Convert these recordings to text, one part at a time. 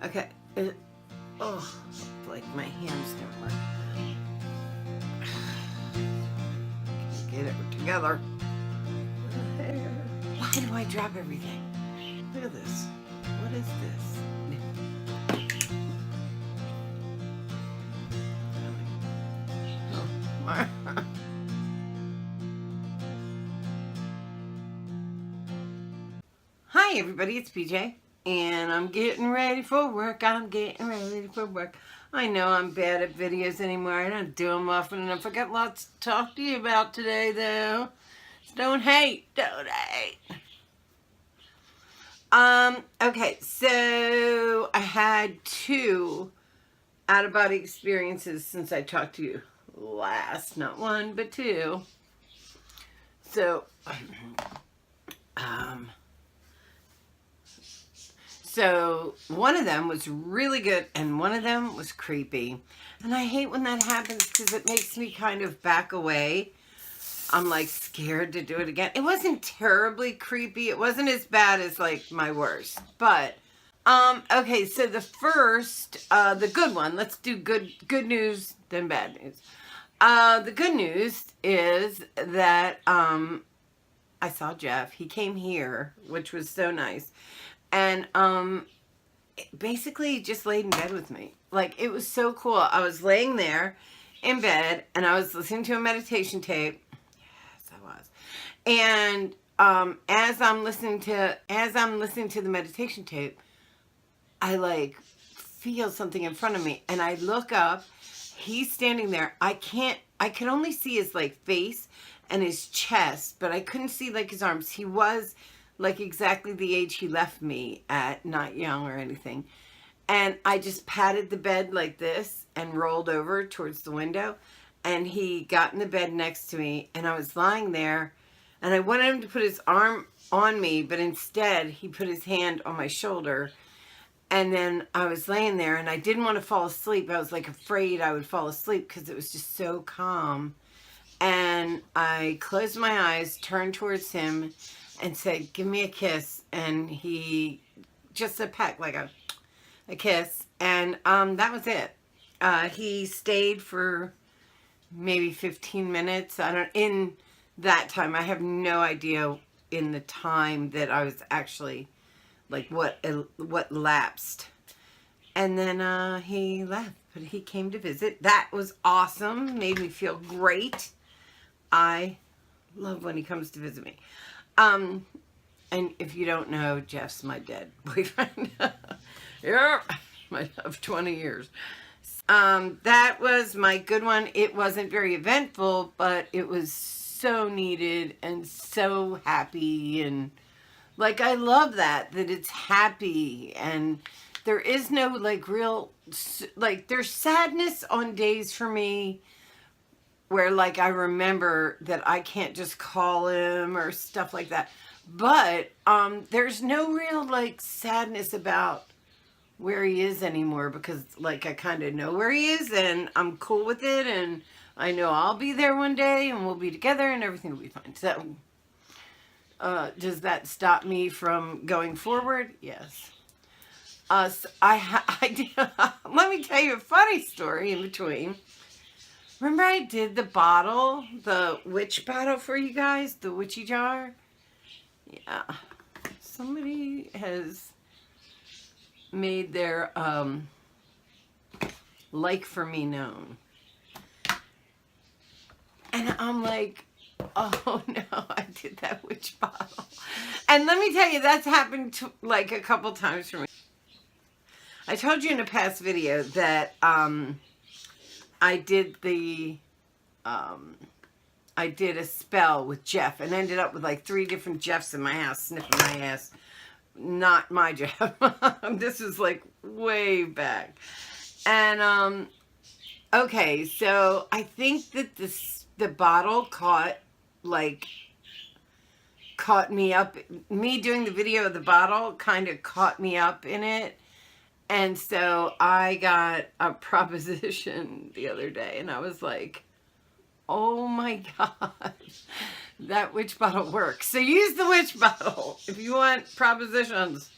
Okay. Oh, like my hands don't work. Can't get it together. Why do I drop everything? Look at this. What is this? Oh. Hi everybody, it's PJ, and I'm getting ready for work. I know I'm bad at videos anymore. I don't do them often, and I forgot lots to talk to you about today, though. So don't hate. Okay, so I had 2 out-of-body experiences since I talked to you last. Not 1, but 2. So, So one of them was really good and one of them was creepy. And I hate when that happens because it makes me kind of back away. I'm like scared to do it again. It wasn't terribly creepy. It wasn't as bad as like my worst. But okay, so the first, the good one, let's do good news then bad news. The good news is that I saw Jeff. He came here, which was so nice. And basically just laid in bed with me. Like, it was so cool. I was laying there in bed and I was listening to a meditation tape. Yes, I was. And as I'm listening to the meditation tape, I like feel something in front of me and I look up. He's standing there. I could only see his like face and his chest, but I couldn't see like his arms. He was like exactly the age he left me at, not young or anything. And I just patted the bed like this and rolled over towards the window. And he got in the bed next to me and I was lying there and I wanted him to put his arm on me, but instead he put his hand on my shoulder. And then I was laying there and I didn't want to fall asleep. I was like afraid I would fall asleep because it was just so calm. And I closed my eyes, turned towards him and said, "Give me a kiss." And he just a peck, like a kiss. And that was it. He stayed for maybe 15 minutes. In that time, I have no idea in the time that I was actually, like what lapsed. And then he left, but he came to visit. That was awesome. Made me feel great. I love when he comes to visit me. And if you don't know, Jeff's my dead boyfriend. Yeah, of 20 years. That was my good one. It wasn't very eventful, but it was so needed and so happy. And like, I love that it's happy and there is no like real, like there's sadness on days for me where like I remember that I can't just call him or stuff like that. But there's no real like sadness about where he is anymore because like I kind of know where he is and I'm cool with it and I know I'll be there one day and we'll be together and everything will be fine. So does that stop me from going forward? Yes. So I did, let me tell you a funny story in between. Remember I did the bottle, the witch bottle for you guys, the witchy jar? Yeah. Somebody has made their like for me known. And I'm like, oh no, I did that witch bottle. And let me tell you, that's happened to, like a couple times for me. I told you in a past video that I did a spell with Jeff and ended up with like 3 different Jeffs in my house sniffing my ass. Not my Jeff. This was like way back. And okay, so I think that the bottle caught me up. Me doing the video of the bottle kind of caught me up in it. And so I got a proposition the other day and I was like, oh my God, that witch bottle works. So use the witch bottle if you want propositions.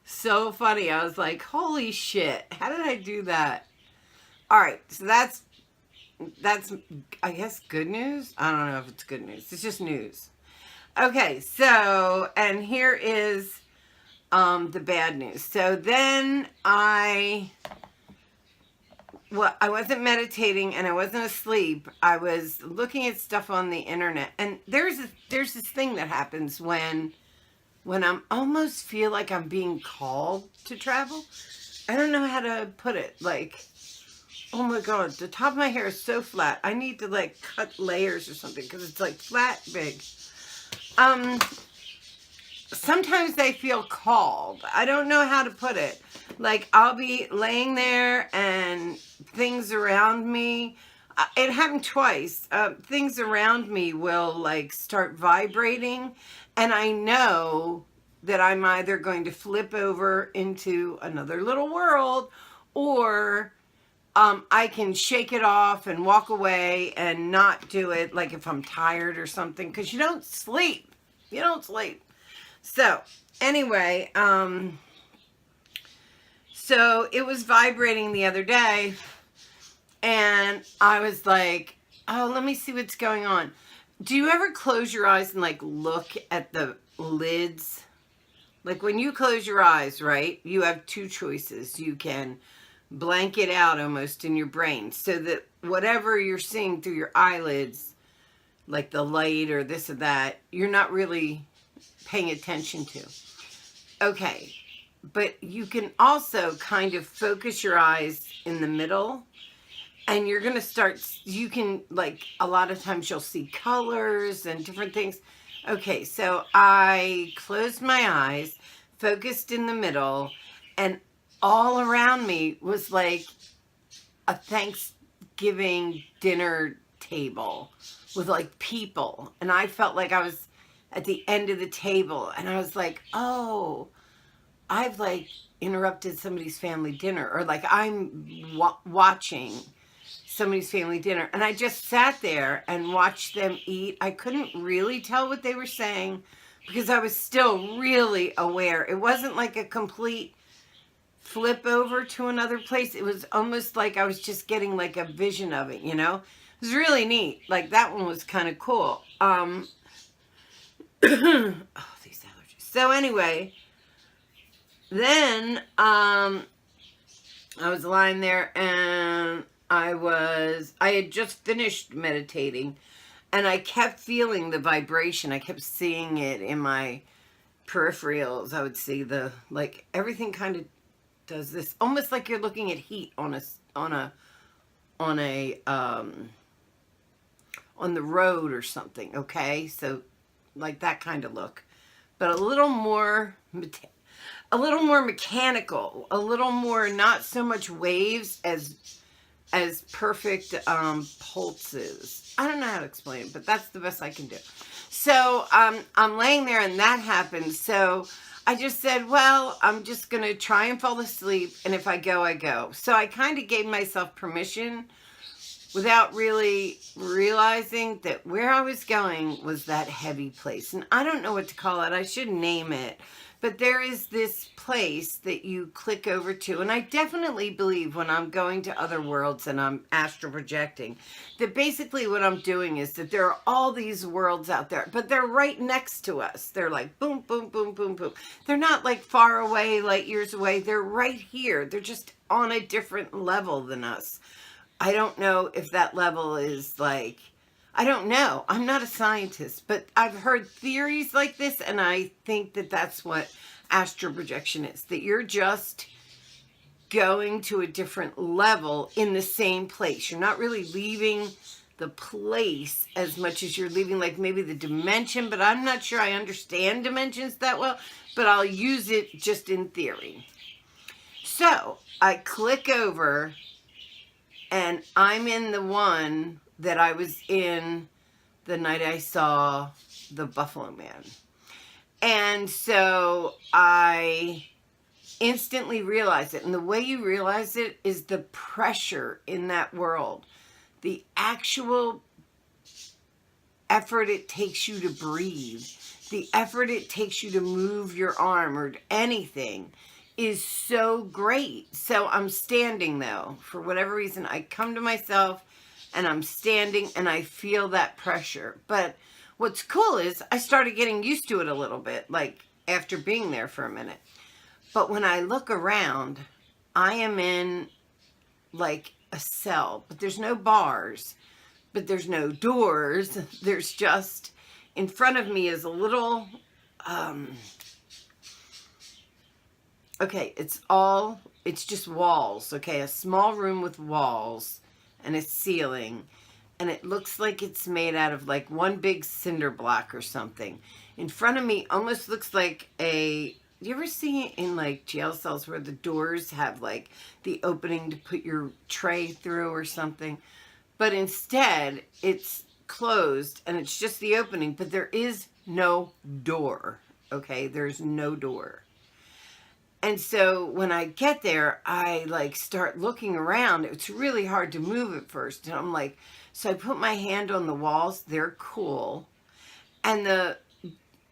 So funny. I was like, holy shit, how did I do that? All right, so that's I guess good news. I don't know if it's good news. It's just news. Okay, so and here is the bad news. So then I wasn't meditating and I wasn't asleep. I was looking at stuff on the internet, and there's this thing that happens when I'm almost feel like I'm being called to travel. I don't know how to put it. Like, oh my god, the top of my hair is so flat. I need to like cut layers or something because it's like flat big. Sometimes they feel called. I don't know how to put it. Like, I'll be laying there and things around me, it happened twice. Things around me will like start vibrating, and I know that I'm either going to flip over into another little world, or I can shake it off and walk away and not do it, like if I'm tired or something, because you don't sleep. You don't sleep. So anyway, so it was vibrating the other day, and I was like, oh, let me see what's going on. Do you ever close your eyes and like look at the lids? Like when you close your eyes, right, you have two choices. You can blank it out almost in your brain so that whatever you're seeing through your eyelids, like the light or this or that, you're not really paying attention to. Okay, but you can also kind of focus your eyes in the middle, and you're going to start, you can, like, a lot of times you'll see colors and different things. Okay, so I closed my eyes, focused in the middle, and all around me was like a Thanksgiving dinner table with like people, and I felt like I was at the end of the table, and I was like, oh, I've like interrupted somebody's family dinner, or like I'm watching somebody's family dinner, and I just sat there and watched them eat. I couldn't really tell what they were saying because I was still really aware. It wasn't like a complete flip over to another place. It was almost like I was just getting like a vision of it, you know? It was really neat. Like that one was kind of cool. Oh, these allergies. So anyway, then I was lying there, and I had just finished meditating, and I kept feeling the vibration. I kept seeing it in my peripherals. I would see the, like, everything kind of does this, almost like you're looking at heat on the road or something. Okay, so like that kind of look, but a little more mechanical, a little more, not so much waves as perfect pulses. I don't know how to explain it, but that's the best I can do. So I'm laying there, and that happened. So I just said, well, I'm just going to try and fall asleep, and if I go, I go. So I kind of gave myself permission without really realizing that where I was going was that heavy place. And I don't know what to call it. I should name it. But there is this place that you click over to. And I definitely believe when I'm going to other worlds and I'm astral projecting, that basically what I'm doing is that there are all these worlds out there, but they're right next to us. They're like boom, boom, boom, boom, boom. They're not like far away, light years away. They're right here. They're just on a different level than us. I don't know if that level is like, I don't know. I'm not a scientist, but I've heard theories like this, and I think that that's what astral projection is, that you're just going to a different level in the same place. You're not really leaving the place as much as you're leaving, like, maybe the dimension, but I'm not sure I understand dimensions that well, but I'll use it just in theory. So I click over, and I'm in the one that I was in the night I saw the Buffalo Man. And so I instantly realized it. And the way you realize it is the pressure in that world. The actual effort it takes you to breathe. The effort it takes you to move your arm or anything is so great. So I'm standing though. For whatever reason, I come to myself and I'm standing and I feel that pressure. But what's cool is I started getting used to it a little bit, like after being there for a minute. But when I look around, I am in like a cell, but there's no bars, but there's no doors. There's just, in front of me is a little, okay, it's just walls, okay? A small room with walls and a ceiling. And it looks like it's made out of like one big cinder block or something. In front of me almost looks like you ever see in like jail cells where the doors have like the opening to put your tray through or something? But instead, it's closed and it's just the opening, but there is no door, okay? There's no door. And so when I get there, I like start looking around. It's really hard to move at first. And I'm like, so I put my hand on the walls. They're cool. And the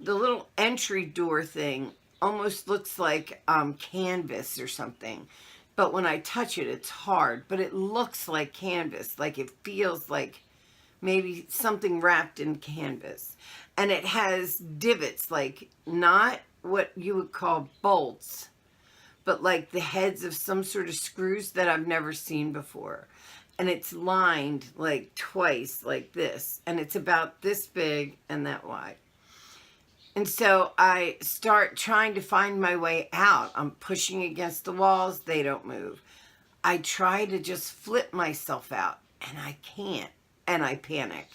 little entry door thing almost looks like canvas or something. But when I touch it, it's hard. But it looks like canvas. Like it feels like maybe something wrapped in canvas. And it has divots, like not what you would call bolts, but like the heads of some sort of screws that I've never seen before. And it's lined like twice like this. And it's about this big and that wide. And so I start trying to find my way out. I'm pushing against the walls. They don't move. I try to just flip myself out and I can't. And I panic.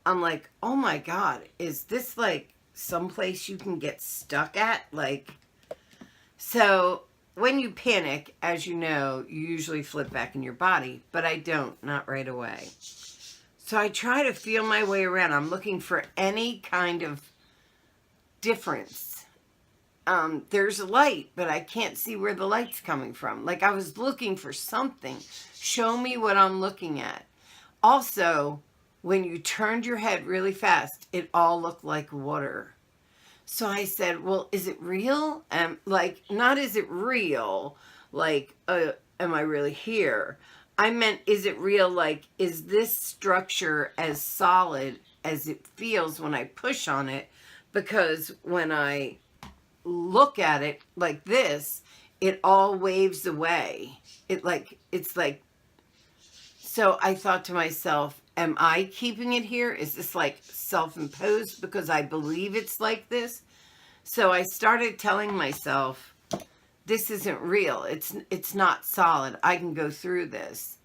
I'm like, oh my God, is this like someplace you can get stuck at? Like, so when you panic, as you know, you usually flip back in your body, but I don't, not right away. So I try to feel my way around. I'm looking for any kind of difference. There's a light, but I can't see where the light's coming from. Like I was looking for something. Show me what I'm looking at. Also, when you turned your head really fast, it all looked like water. So I said, well, is it real? Like, not is it real? Like, am I really here? I meant, is it real? Like, is this structure as solid as it feels when I push on it? Because when I look at it like this, it all waves away. It's like, so I thought to myself, am I keeping it here? Is this like self-imposed because I believe it's like this? So I started telling myself, this isn't real. It's not solid. I can go through this.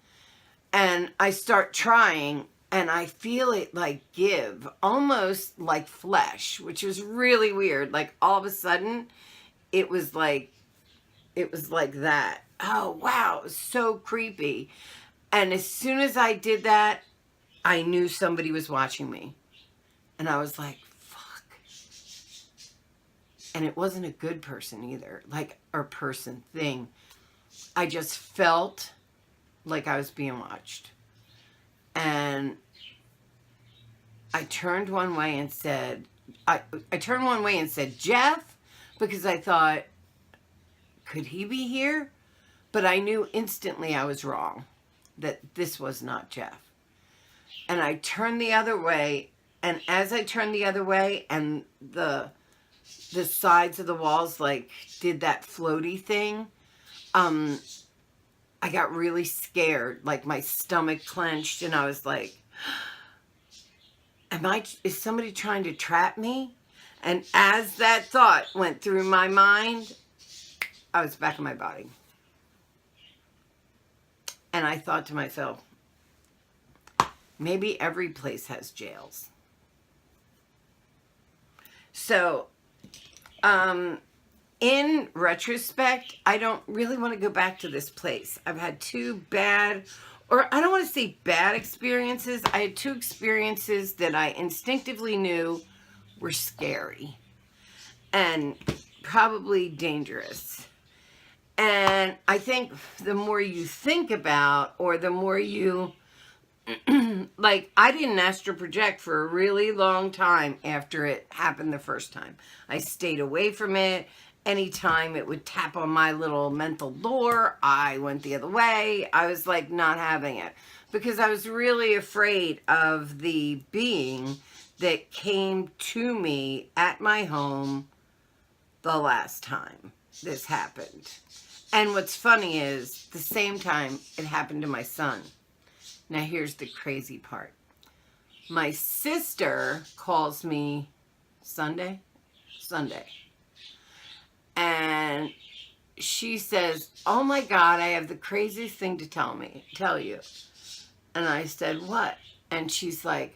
And I start trying and I feel it like give, almost like flesh, which was really weird. Like all of a sudden it was like that. Oh, wow. It was so creepy. And as soon as I did that, I knew somebody was watching me. And I was like, fuck. And it wasn't a good person either, like a person thing. I just felt like I was being watched. And I turned one way and said, I turned one way and said, Jeff, because I thought, could he be here? But I knew instantly I was wrong, that this was not Jeff. And I turned the other way, and as I turned the other way, and the sides of the walls like did that floaty thing, I got really scared. Like my stomach clenched, and I was like, is somebody trying to trap me? And as that thought went through my mind, I was back in my body. And I thought to myself, maybe every place has jails. So, in retrospect, I don't really want to go back to this place. I've had two bad, or I don't want to say bad experiences. I had two experiences that I instinctively knew were scary and probably dangerous. And I think the more you think about, or the more you, like, I didn't astral project for a really long time after it happened the first time. I stayed away from it, anytime it would tap on my little mental door, I went the other way. I was like not having it because I was really afraid of the being that came to me at my home the last time this happened. And what's funny is the same time it happened to my son. Now here's the crazy part. My sister calls me Sunday, and she says, "Oh my God, I have the craziest thing to tell you." And I said, "What?" And she's like,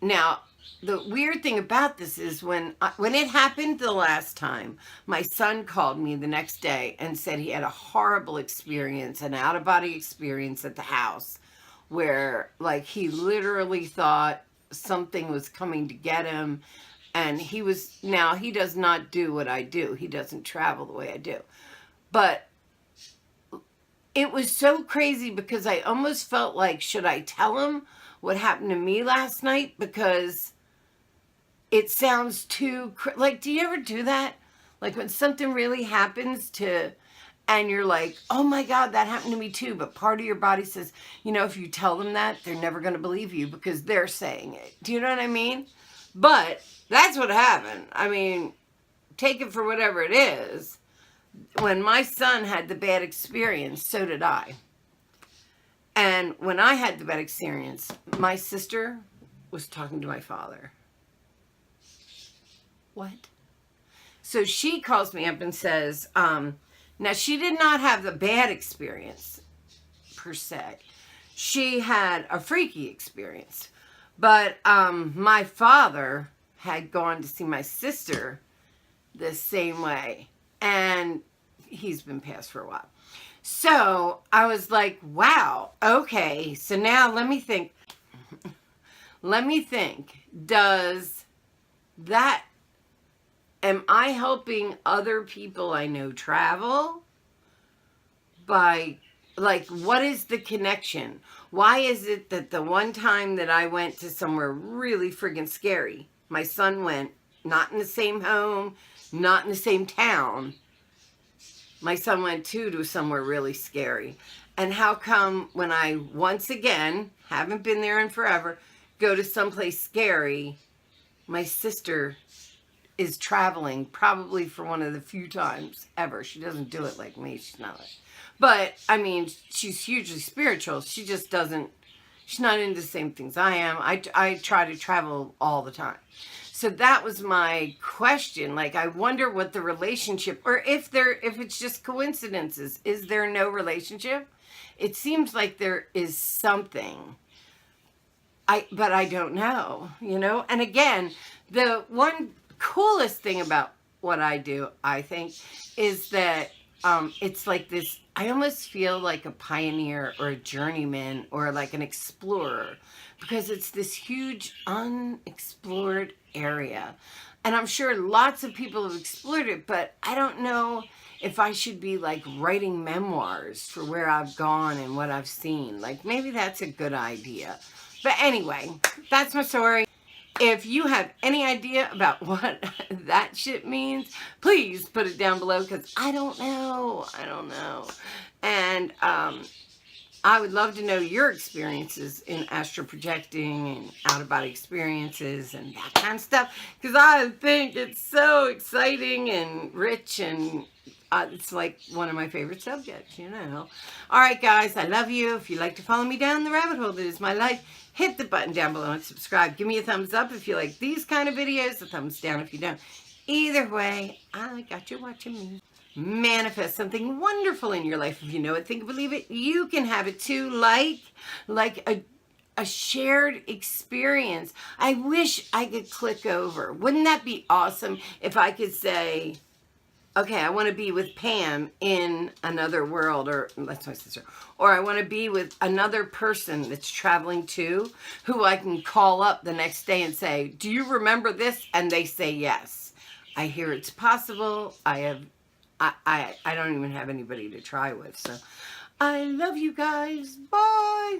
now, the weird thing about this is when it happened the last time, my son called me the next day and said he had a horrible experience, an out-of-body experience at the house where, like, he literally thought something was coming to get him. And he does not do what I do. He doesn't travel the way I do. But it was so crazy because I almost felt like, should I tell him what happened to me last night? Because it sounds too, like, do you ever do that? Like when something really happens and you're like, oh my God, that happened to me too. But part of your body says, you know, if you tell them that, they're never going to believe you because they're saying it. Do you know what I mean? But that's what happened. I mean, take it for whatever it is. When my son had the bad experience, so did I. And when I had the bad experience, my sister was talking to my father. What? So she calls me up and says, now she did not have the bad experience per se. She had a freaky experience. But my father had gone to see my sister the same way. And he's been passed for a while. So I was like, wow, okay. So now let me think. Does that, am I helping other people I know travel? By, like, what is the connection? Why is it that the one time that I went to somewhere really friggin' scary, my son went, not in the same home, not in the same town. My son went to somewhere really scary. And how come when I, once again, haven't been there in forever, go to someplace scary, my sister is traveling probably for one of the few times ever. She doesn't do it like me. She's not like, but I mean, she's hugely spiritual. She just doesn't, she's not into the same things I am. I try to travel all the time. So that was my question. Like, I wonder what the relationship, or if it's just coincidences. Is there no relationship? It seems like there is something. But I don't know, you know? And again, the one coolest thing about what I do, I think, is that it's like this, I almost feel like a pioneer or a journeyman or like an explorer, because it's this huge unexplored area. And I'm sure lots of people have explored it, but I don't know if I should be like writing memoirs for where I've gone and what I've seen. Like, maybe that's a good idea. But anyway, that's my story. If you have any idea about what that shit means, please put it down below, because I don't know. And I would love to know your experiences in astral projecting and out-of-body experiences and that kind of stuff, because I think it's so exciting and rich, and it's like one of my favorite subjects, you know. All right, guys, I love you. If you'd like to follow me down the rabbit hole that is my life, hit the button down below and subscribe. Give me a thumbs up if you like these kind of videos, a thumbs down if you don't. Either way, I got you watching me. Manifest something wonderful in your life. If you know it, think, believe it, you can have it too. Like a shared experience. I wish I could click over. Wouldn't that be awesome if I could say, okay, I want to be with Pam in another world, or that's my sister, or I want to be with another person that's traveling too, who I can call up the next day and say, do you remember this? And they say yes. I hear it's possible. I don't even have anybody to try with. So I love you guys. Bye.